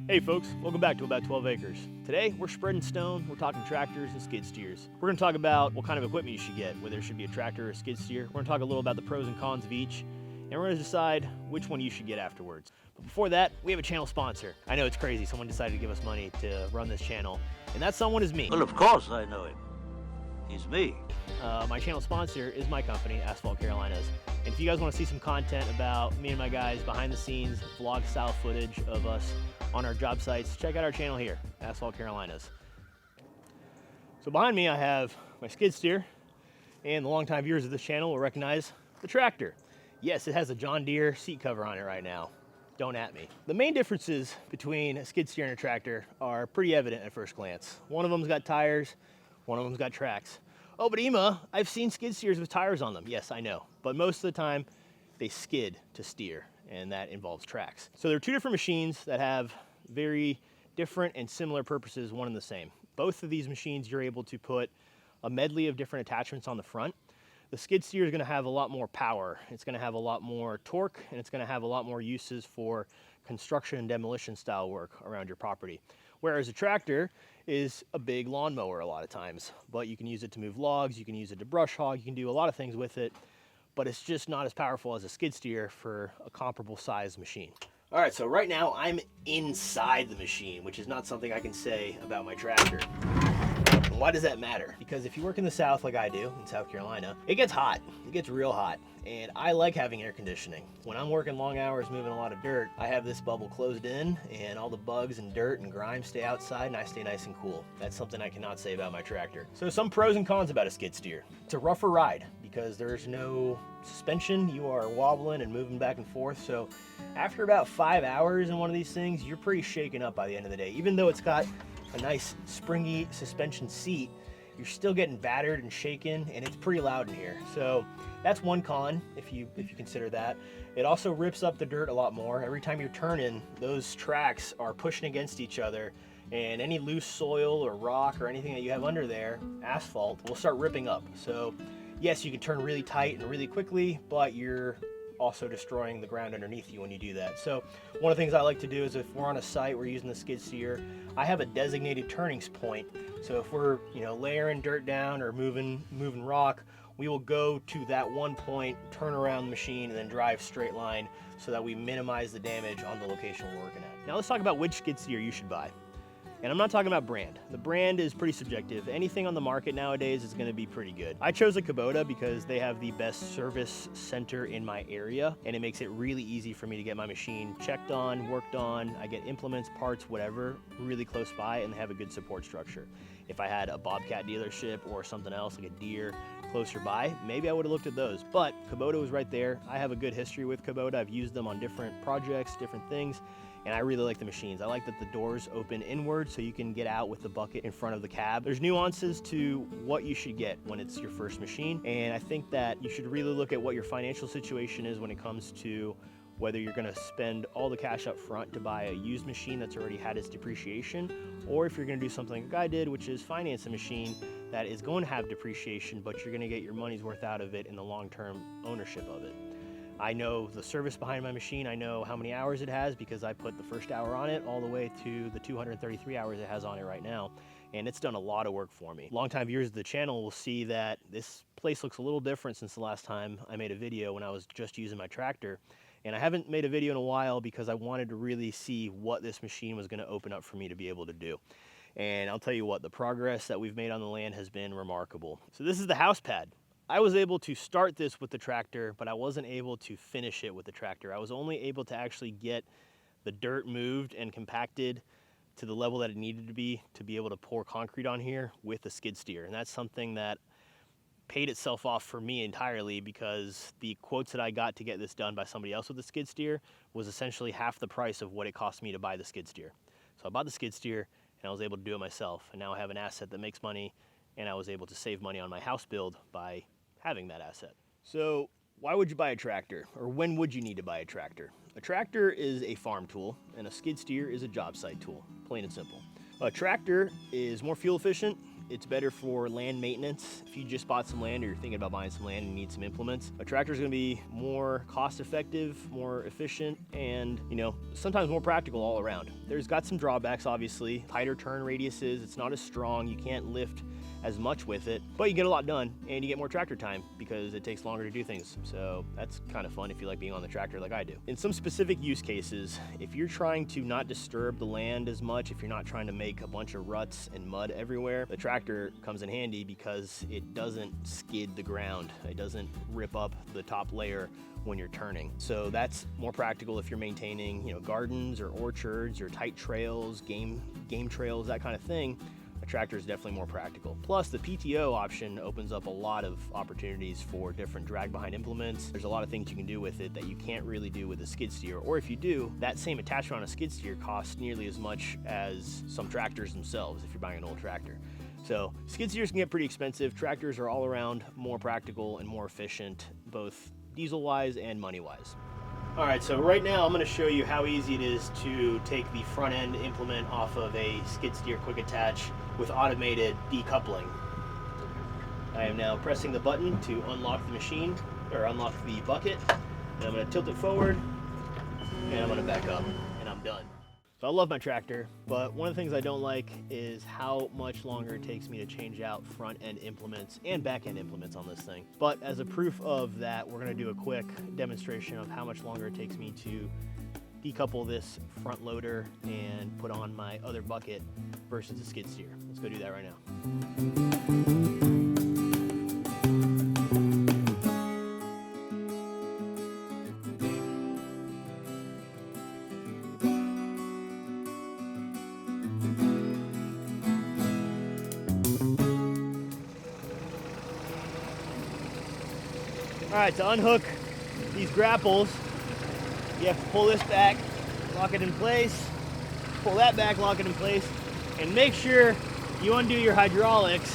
Hey folks, welcome back to About 12 Acres. Today we're spreading stone, we're talking tractors and skid steers. We're going to talk about what kind of equipment you should get, whether it should be a tractor or a skid steer. We're going to talk a little about the pros and cons of each, and we're going to decide which one you should get afterwards. But before that, we have a channel sponsor. I know it's crazy, someone decided to give us money to run this channel, and that someone is me. Well, of course I know him. He's me. My channel sponsor is my company, Asphalt Carolinas. And if you guys want to see some content about me and my guys behind the scenes, vlog style footage of us on our job sites, check out our channel here, Asphalt Carolinas. So behind me I have my skid steer, and the longtime viewers of this channel will recognize the tractor. Yes, it has a John Deere seat cover on it right now. Don't at me. The main differences between a skid steer and a tractor are pretty evident at first glance. One of them's got tires, one of them's got tracks. Oh, but Ema, I've seen skid steers with tires on them. Yes, I know. But most of the time, they skid to steer, and that involves tracks. So there are two different machines that have very different and similar purposes, one and the same. Both of these machines, you're able to put a medley of different attachments on the front. The skid steer is gonna have a lot more power. It's gonna have a lot more torque, and it's gonna have a lot more uses for construction and demolition style work around your property. Whereas a tractor is a big lawnmower a lot of times, but you can use it to move logs, you can use it to brush hog, you can do a lot of things with it, but it's just not as powerful as a skid steer for a comparable size machine. All right, so right now I'm inside the machine, which is not something I can say about my tractor. And why does that matter? Because if you work in the South like I do, in South Carolina, it gets hot. It gets real hot. And I like having air conditioning. When I'm working long hours moving a lot of dirt, I have this bubble closed in and all the bugs and dirt and grime stay outside and I stay nice and cool. That's something I cannot say about my tractor. So some pros and cons about a skid steer. It's a rougher ride because there's no suspension. You are wobbling and moving back and forth. So after about 5 hours in one of these things, you're pretty shaken up by the end of the day. Even though it's got a nice springy suspension seat, you're still getting battered and shaken, and it's pretty loud in here. So that's one con, if you consider that. It also rips up the dirt a lot more. Every time you're turning, those tracks are pushing against each other, and any loose soil or rock or anything that you have under there, asphalt, will start ripping up. So yes, you can turn really tight and really quickly, but you're also destroying the ground underneath you when you do that. So one of the things I like to do is if we're on a site, we're using the skid steer, I have a designated turning point. So if we're layering dirt down or moving rock, we will go to that one point, turn around the machine, and then drive straight line so that we minimize the damage on the location we're working at. Now let's talk about which skid steer you should buy. And I'm not talking about brand. The brand is pretty subjective. Anything on the market nowadays is gonna be pretty good. I chose a Kubota because they have the best service center in my area, and it makes it really easy for me to get my machine checked on, worked on. I get implements, parts, whatever, really close by, and they have a good support structure. If I had a Bobcat dealership or something else like a Deere closer by, maybe I would have looked at those. But Kubota was right there. I have a good history with Kubota. I've used them on different projects, different things, and I really like the machines. I like that the doors open inward so you can get out with the bucket in front of the cab. There's nuances to what you should get when it's your first machine, and I think that you should really look at what your financial situation is when it comes to whether you're gonna spend all the cash up front to buy a used machine that's already had its depreciation, or if you're gonna do something like I did, which is finance a machine that is going to have depreciation, but you're gonna get your money's worth out of it in the long-term ownership of it. I know the service behind my machine. I know how many hours it has because I put the first hour on it all the way to the 233 hours it has on it right now. And it's done a lot of work for me. Longtime viewers of the channel will see that this place looks a little different since the last time I made a video when I was just using my tractor. And I haven't made a video in a while because I wanted to really see what this machine was gonna open up for me to be able to do. And I'll tell you what, the progress that we've made on the land has been remarkable. So this is the house pad. I was able to start this with the tractor, but I wasn't able to finish it with the tractor. I was only able to actually get the dirt moved and compacted to the level that it needed to be able to pour concrete on here with the skid steer. And that's something that paid itself off for me entirely because the quotes that I got to get this done by somebody else with the skid steer was essentially half the price of what it cost me to buy the skid steer. So I bought the skid steer and I was able to do it myself. And now I have an asset that makes money, and I was able to save money on my house build by having that asset. So why would you buy a tractor, or when would you need to buy a tractor? A tractor is a farm tool and a skid steer is a job site tool, plain and simple. A tractor is more fuel efficient, It's better for land maintenance. If you just bought some land or you're thinking about buying some land and you need some implements, a tractor is going to be more cost effective, more efficient, and sometimes more practical all around. There's got some drawbacks, obviously. Tighter turn radiuses, it's not as strong, you can't lift as much with it, but you get a lot done and you get more tractor time because it takes longer to do things. So that's kind of fun if you like being on the tractor like I do. In some specific use cases, if you're trying to not disturb the land as much, if you're not trying to make a bunch of ruts and mud everywhere, the tractor comes in handy because it doesn't skid the ground. It doesn't rip up the top layer when you're turning. So that's more practical if you're maintaining, gardens or orchards or tight trails, game trails, that kind of thing. A tractor is definitely more practical. Plus, the PTO option opens up a lot of opportunities for different drag behind implements. There's a lot of things you can do with it that you can't really do with a skid steer, or if you do, that same attachment on a skid steer costs nearly as much as some tractors themselves if you're buying an old tractor. So skid steers can get pretty expensive. Tractors are all around more practical and more efficient, both diesel-wise and money-wise. All right, so right now I'm going to show you how easy it is to take the front end implement off of a skid steer quick attach with automated decoupling. I am now pressing the button to unlock the machine, or unlock the bucket, and I'm going to tilt it forward, and I'm going to back up, and I'm done. So I love my tractor, but one of the things I don't like is how much longer it takes me to change out front end implements and back end implements on this thing. But as a proof of that, we're going to do a quick demonstration of how much longer it takes me to decouple this front loader and put on my other bucket versus a skid steer. Let's go do that right now. All right, to unhook these grapples, you have to pull this back, lock it in place, pull that back, lock it in place, and make sure you undo your hydraulics.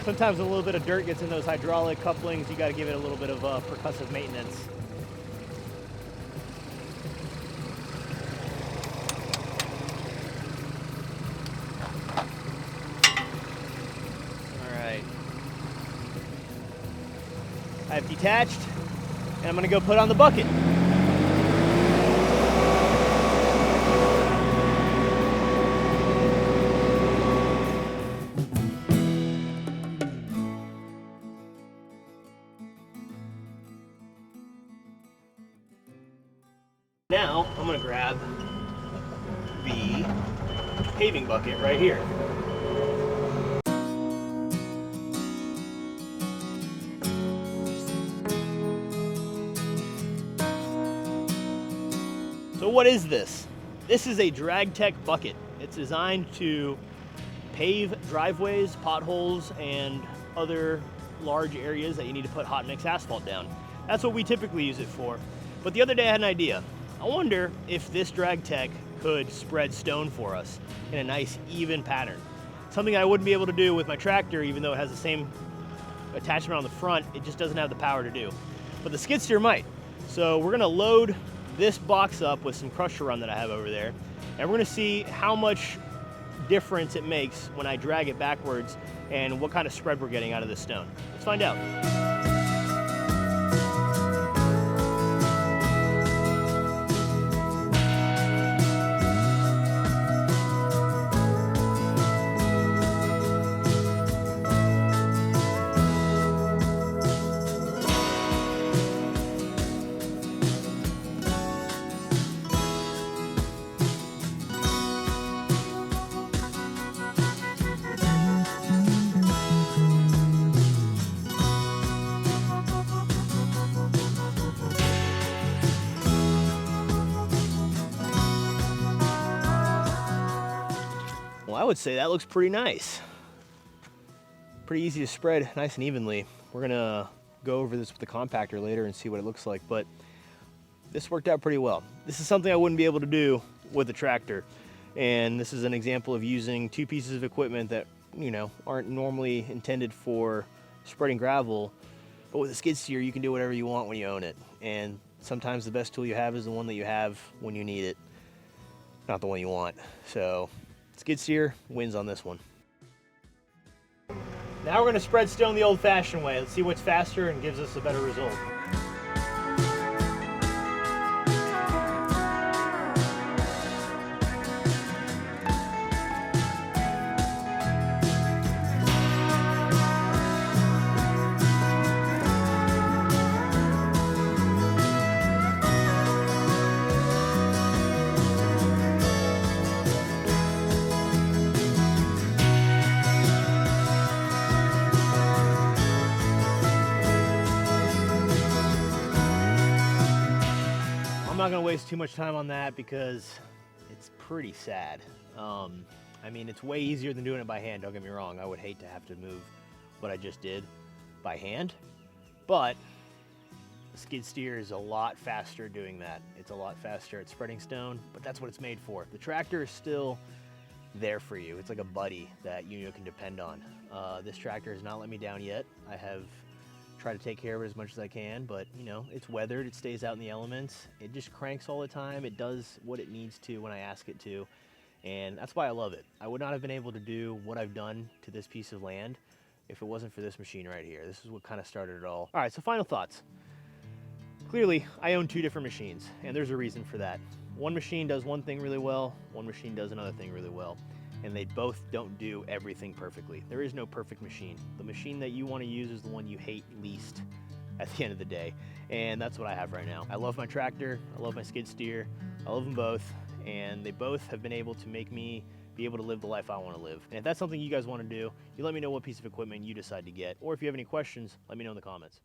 Sometimes a little bit of dirt gets in those hydraulic couplings. You got to give it a little bit of percussive maintenance. I've detached, and I'm going to go put on the bucket. Now, I'm going to grab the paving bucket right here. So what is this? This is a DragTech bucket. It's designed to pave driveways, potholes, and other large areas that you need to put hot mix asphalt down. That's what we typically use it for. But the other day I had an idea. I wonder if this DragTech could spread stone for us in a nice even pattern. Something I wouldn't be able to do with my tractor, even though it has the same attachment on the front, it just doesn't have the power to do. But the skid steer might. So we're gonna load this box up with some crusher run that I have over there, and we're gonna see how much difference it makes when I drag it backwards and what kind of spread we're getting out of this stone. Let's find out. Well, I would say that looks pretty nice. Pretty easy to spread nice and evenly. We're gonna go over this with the compactor later and see what it looks like, but this worked out pretty well. This is something I wouldn't be able to do with a tractor. And this is an example of using two pieces of equipment that, aren't normally intended for spreading gravel But with a skid steer, you can do whatever you want when you own it. And sometimes the best tool you have is the one that you have when you need it, not the one you want. So skid steer wins on this one. Now we're gonna spread stone the old-fashioned way. Let's see what's faster and gives us a better result. I'm not gonna waste too much time on that because it's pretty sad. I mean, it's way easier than doing it by hand, don't get me wrong. I would hate to have to move what I just did by hand, but the skid steer is a lot faster doing that. It's a lot faster at spreading stone, but that's what it's made for. The tractor is still there for you. It's like a buddy that you can depend on. This tractor has not let me down yet. I have tried to take care of it as much as I can, but you know, it's weathered, it stays out in the elements, it just cranks all the time, it does what it needs to when I ask it to, and that's why I love it. I would not have been able to do what I've done to this piece of land if it wasn't for this machine right here. This is what kind of started it all. All right, so final thoughts. Clearly, I own two different machines, and there's a reason for that. One machine does one thing really well, one machine does another thing really well, and they both don't do everything perfectly. There is no perfect machine. The machine that you want to use is the one you hate least at the end of the day, and that's what I have right now. I love my tractor, I love my skid steer, I love them both, and they both have been able to make me be able to live the life I want to live. And if that's something you guys want to do, you let me know what piece of equipment you decide to get, or if you have any questions, let me know in the comments.